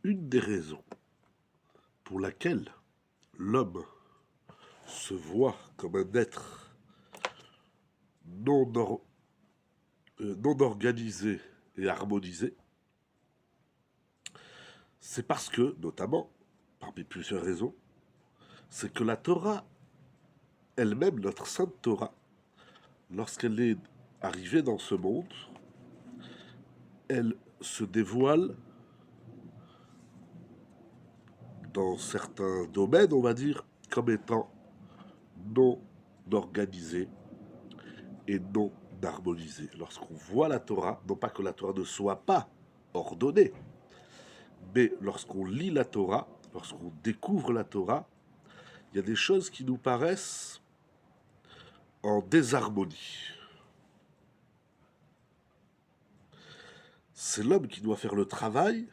Une des raisons pour laquelle l'homme se voit comme un être non, non organisé et harmonisé, c'est parce que, notamment, parmi plusieurs raisons, c'est que la Torah elle-même, notre sainte Torah, lorsqu'elle est arrivée dans ce monde, elle se dévoile dans certains domaines, on va dire, comme étant non organisée et non harmonisée. Lorsqu'on voit la Torah, non pas que la Torah ne soit pas ordonnée, mais lorsqu'on lit la Torah, lorsqu'on découvre la Torah, il y a des choses qui nous paraissent en désharmonie. C'est l'homme qui doit faire le travail.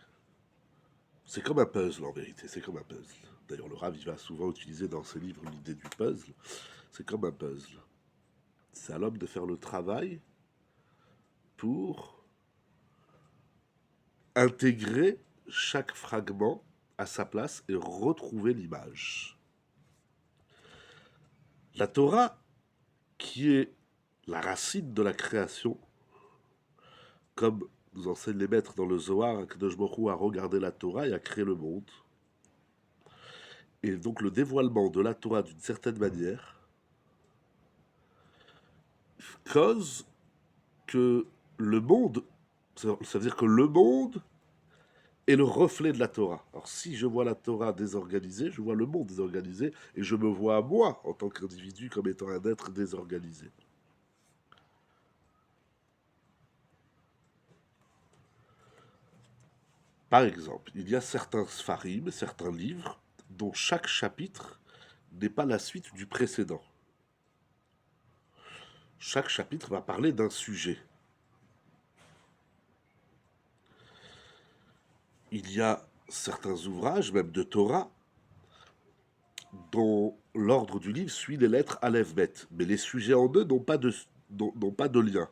C'est comme un puzzle en vérité, c'est comme un puzzle. D'ailleurs, le Rav il va souvent utiliser dans ses livres l'idée du puzzle. C'est comme un puzzle. C'est à l'homme de faire le travail pour intégrer chaque fragment à sa place et retrouver l'image. La Torah, qui est la racine de la création, comme nous enseignent les maîtres dans le Zohar, Kadosh Baruch Hu a regardé la Torah et a créé le monde. Et donc le dévoilement de la Torah d'une certaine manière cause que le monde, ça veut dire que le monde est le reflet de la Torah. Alors si je vois la Torah désorganisée, je vois le monde désorganisé et je me vois moi en tant qu'individu comme étant un être désorganisé. Par exemple, il y a certains sfarim, certains livres, dont chaque chapitre n'est pas la suite du précédent. Chaque chapitre va parler d'un sujet. Il y a certains ouvrages, même de Torah, dont l'ordre du livre suit les lettres Aleph Bet, mais les sujets en eux n'ont pas de lien.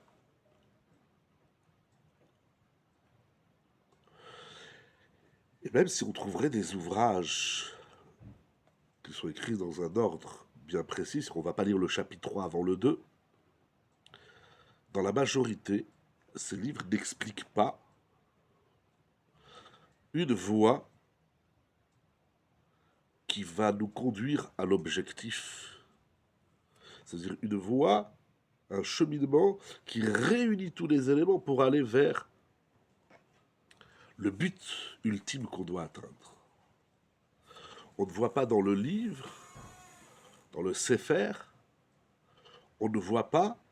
Et même si on trouverait des ouvrages qui sont écrits dans un ordre bien précis, on ne va pas lire le chapitre 3 avant le 2, dans la majorité, ces livres n'expliquent pas une voie qui va nous conduire à l'objectif. C'est-à-dire une voie, un cheminement qui réunit tous les éléments pour aller vers le but ultime qu'on doit atteindre. On ne voit pas dans le livre, dans le Sefer, on ne voit pas,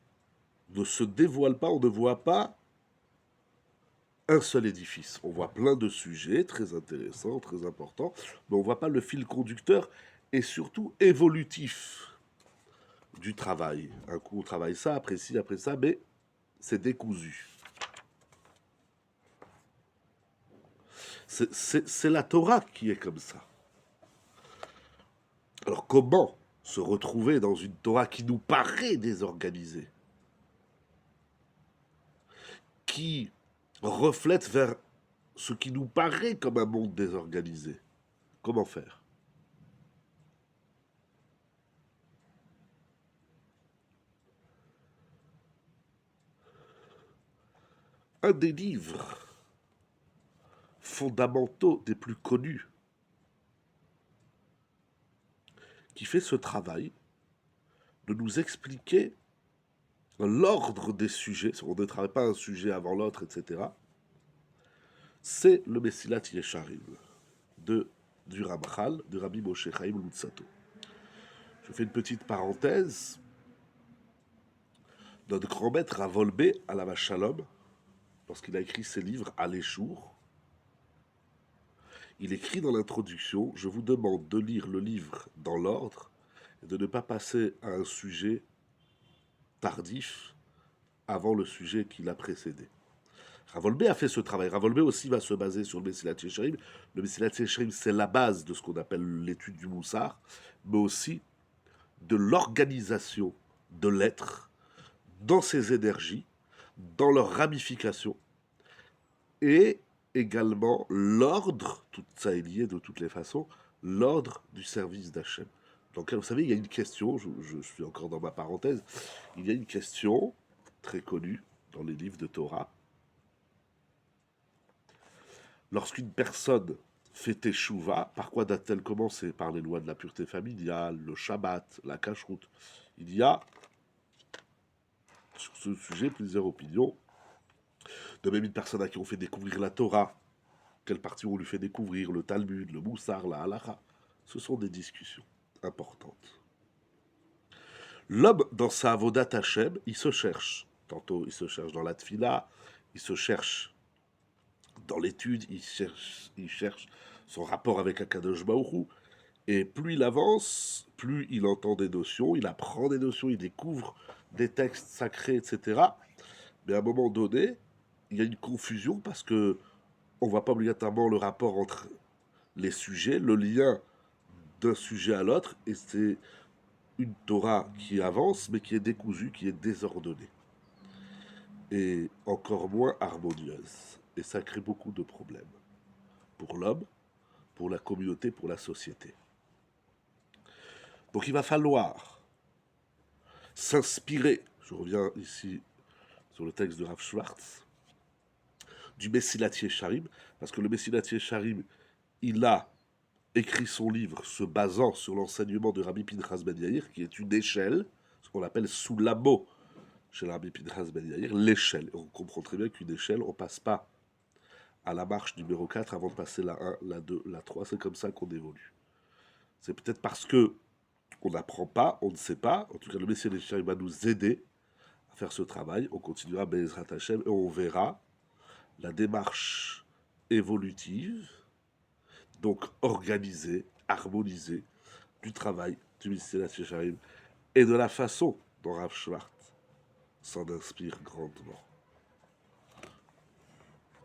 ne se dévoile pas, on ne voit pas un seul édifice. On voit plein de sujets très intéressants, très importants, mais on ne voit pas le fil conducteur et surtout évolutif du travail. Un coup on travaille ça, après ci, après ça, mais c'est décousu. C'est la Torah qui est comme ça. Alors comment se retrouver dans une Torah qui nous paraît désorganisée, qui reflète vers ce qui nous paraît comme un monde désorganisé? Comment faire? Un des livres fondamentaux des plus connus qui fait ce travail de nous expliquer l'ordre des sujets, on ne travaille pas un sujet avant l'autre, etc., c'est le Messilat Yesharim du Ramchal, du Rabbi Moshe Chaim Lutzato. Je fais une petite parenthèse. Notre grand maître Rav Wolbe, Alav Shalom, lorsqu'il a écrit ses livres à l'Échour, il écrit dans l'introduction: je vous demande de lire le livre dans l'ordre et de ne pas passer à un sujet tardif avant le sujet qui l'a précédé. Rav Wolbe a fait ce travail. Rav Wolbe aussi va se baser sur le Messilat Yesharim. Le Messilat Yesharim, c'est la base de ce qu'on appelle l'étude du Moussar, mais aussi de l'organisation de l'être dans ses énergies, dans leurs ramifications, et également l'ordre, tout ça est lié de toutes les façons, l'ordre du service d'Hachem. Donc, vous savez, il y a une question, je suis encore dans ma parenthèse, il y a une question très connue dans les livres de Torah. Lorsqu'une personne fait teshuva, par quoi doit-elle commencer? Par les lois de la pureté familiale, le Shabbat, la cacheroute. Il y a sur ce sujet plusieurs opinions. De même, une personne à qui on fait découvrir la Torah, quelle partie on lui fait découvrir, le Talmud, le Moussar, la Halacha, ce sont des discussions importantes. L'homme, dans sa avodat Hashem, il se cherche. Tantôt, il se cherche dans la tfila, il se cherche dans l'étude, il cherche son rapport avec Akadosh Baruch Hu. Et plus il avance, plus il entend des notions, il apprend des notions, il découvre des textes sacrés, etc. Mais à un moment donné, il y a une confusion parce que on voit pas obligatoirement le rapport entre les sujets, le lien d'un sujet à l'autre, et c'est une Torah qui avance, mais qui est décousue, qui est désordonnée, et encore moins harmonieuse. Et ça crée beaucoup de problèmes pour l'homme, pour la communauté, pour la société. Donc il va falloir s'inspirer, je reviens ici sur le texte de Rav Schwartz, du Messilat Yesharim, parce que le Messilat Yesharim, il a écrit son livre se basant sur l'enseignement de Rabbi Pinchas Ben Yair, qui est une échelle, ce qu'on appelle sous labo chez Rabbi Pinchas Ben Yair, l'échelle. On comprend très bien qu'une échelle, on ne passe pas à la marche numéro 4 avant de passer la 1, la 2, la 3, c'est comme ça qu'on évolue. C'est peut-être parce que on n'apprend pas, on ne sait pas, en tout cas le Messilat Yesharim va nous aider à faire ce travail, on continuera Be'ezrat Hashem et on verra la démarche évolutive, donc organisée, harmonisée, du travail du Messilat Yesharim et de la façon dont Rav Schwartz s'en inspire grandement.